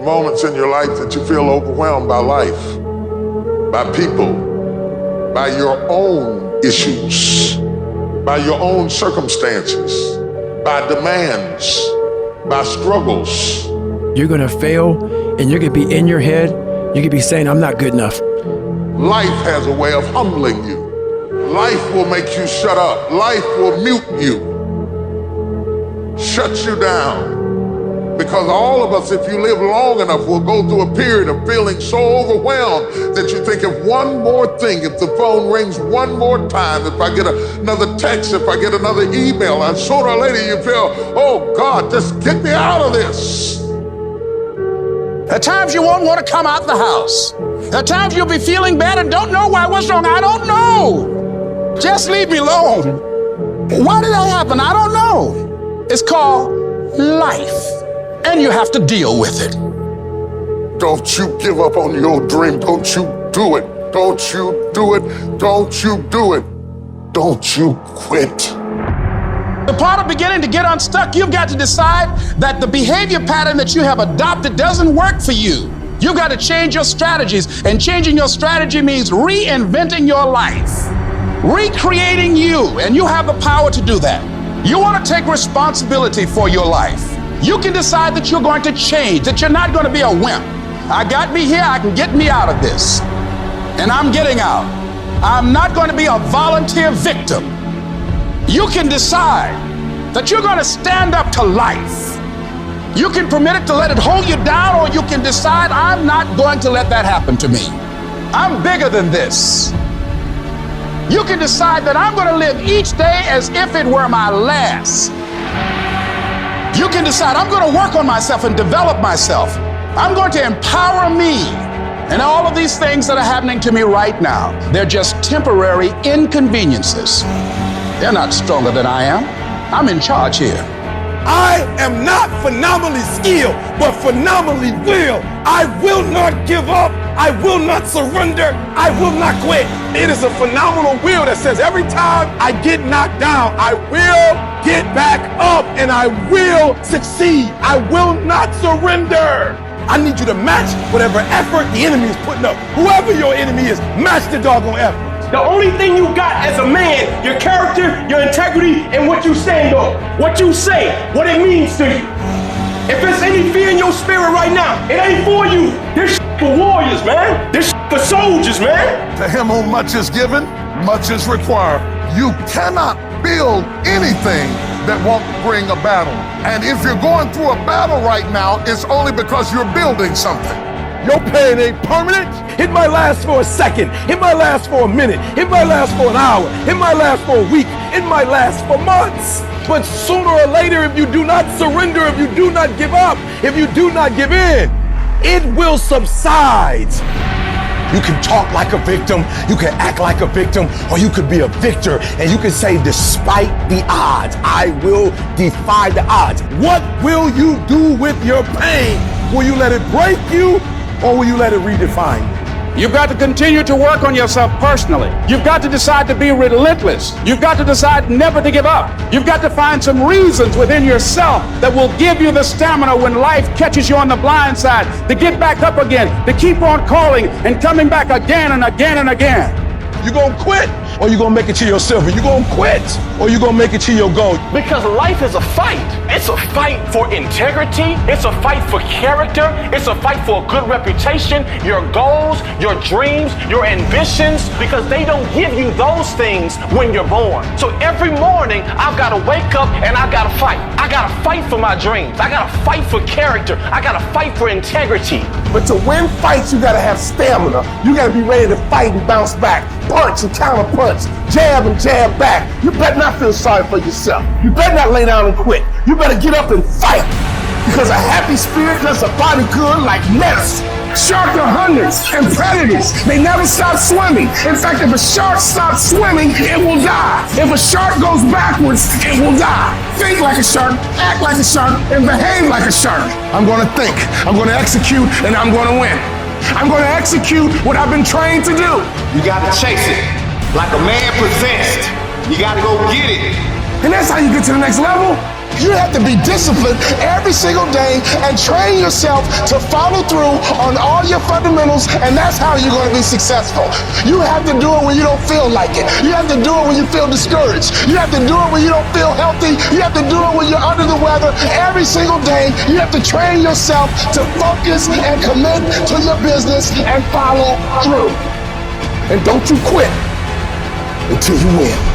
moments in your life that you feel overwhelmed by life, by people, by your own issues, by your own circumstances, by demands, by struggles. You're gonna fail, and you're gonna be in your head, you're gonna be saying, I'm not good enough. Life has a way of humbling you. Life will make you shut up. Life will mute you, shut you down. Because all of us, if you live long enough, will go through a period of feeling so overwhelmed that you think if one more thing, if the phone rings one more time, if I get another text, if I get another email, and sooner or later you feel, oh God, just get me out of this. At times you won't want to come out the house. At times you'll be feeling bad and don't know why. What's wrong? I don't know. Just leave me alone. Why did that happen? I don't know. It's called life, and you have to deal with it. Don't you give up on your dream. Don't you do it. Don't you do it. Don't you do it. Don't you quit. The part of beginning to get unstuck, you've got to decide that the behavior pattern that you have adopted doesn't work for you. You've got to change your strategies, and changing your strategy means reinventing your life, recreating you, and you have the power to do that. You want to take responsibility for your life. You can decide that you're going to change, that you're not going to be a wimp. I got me here, I can get me out of this. And I'm getting out. I'm not going to be a volunteer victim. You can decide that you're going to stand up to life. You can permit it to let it hold you down, or you can decide, I'm not going to let that happen to me. I'm bigger than this. You can decide that I'm going to live each day as if it were my last. You can decide I'm going to work on myself and develop myself. I'm going to empower me. And all of these things that are happening to me right now, they're just temporary inconveniences. They're not stronger than I am. I'm in charge here. I am not phenomenally skilled, but phenomenally willed. I will not give up. I will not surrender. I will not quit. It is a phenomenal will that says every time I get knocked down, I will get back up and I will succeed. I will not surrender. I need you to match whatever effort the enemy is putting up. Whoever your enemy is, match the doggone effort. The only thing you got as a man, your character, your integrity, and what you stand on. What you say, what it means to you. If there's any fear in your spirit right now, it ain't for you. This for warriors, man. This for soldiers, man. To him whom much is given, much is required. You cannot build anything that won't bring a battle. And if you're going through a battle right now, it's only because you're building something. Your pain ain't permanent. It might last for a second. It might last for a minute. It might last for an hour. It might last for a week. It might last for months. But sooner or later, if you do not surrender, if you do not give up, if you do not give in, it will subside. You can talk like a victim, you can act like a victim, or you could be a victor and you can say, despite the odds, I will defy the odds. What will you do with your pain? Will you let it break you, or will you let it redefine you? You've got to continue to work on yourself personally. You've got to decide to be relentless. You've got to decide never to give up. You've got to find some reasons within yourself that will give you the stamina when life catches you on the blind side to get back up again, to keep on calling and coming back again and again and again. You gonna quit, or you gonna make it to your silver? You gonna quit, or you gonna make it to your goal? Because life is a fight. It's a fight for integrity. It's a fight for character. It's a fight for a good reputation, your goals, your dreams, your ambitions, because they don't give you those things when you're born. So every morning, I've got to wake up and I've got to fight. I got to fight for my dreams. I got to fight for character. I got to fight for integrity. But to win fights, you gotta have stamina. You gotta be ready to fight and bounce back. Punch and counter punch, jab and jab back. You better not feel sorry for yourself. You better not lay down and quit. You better get up and fight. Because a happy spirit does a body good like medicine. Sharks are hunters and predators. They never stop swimming. In fact, if a shark stops swimming, it will die. If a shark goes backwards, it will die. Think like a shark, act like a shark, and behave like a shark. I'm gonna think, I'm gonna execute, and I'm gonna win. I'm gonna execute what I've been trained to do. You gotta chase it like a man possessed. You gotta go get it. And that's how you get to the next level. You have to be disciplined every single day and train yourself to follow through on all your fundamentals, and that's how you're going to be successful. You have to do it when you don't feel like it. You have to do it when you feel discouraged. You have to do it when you don't feel healthy. You have to do it when you're under the weather. Every single day, you have to train yourself to focus and commit to your business and follow through. And don't you quit until you win.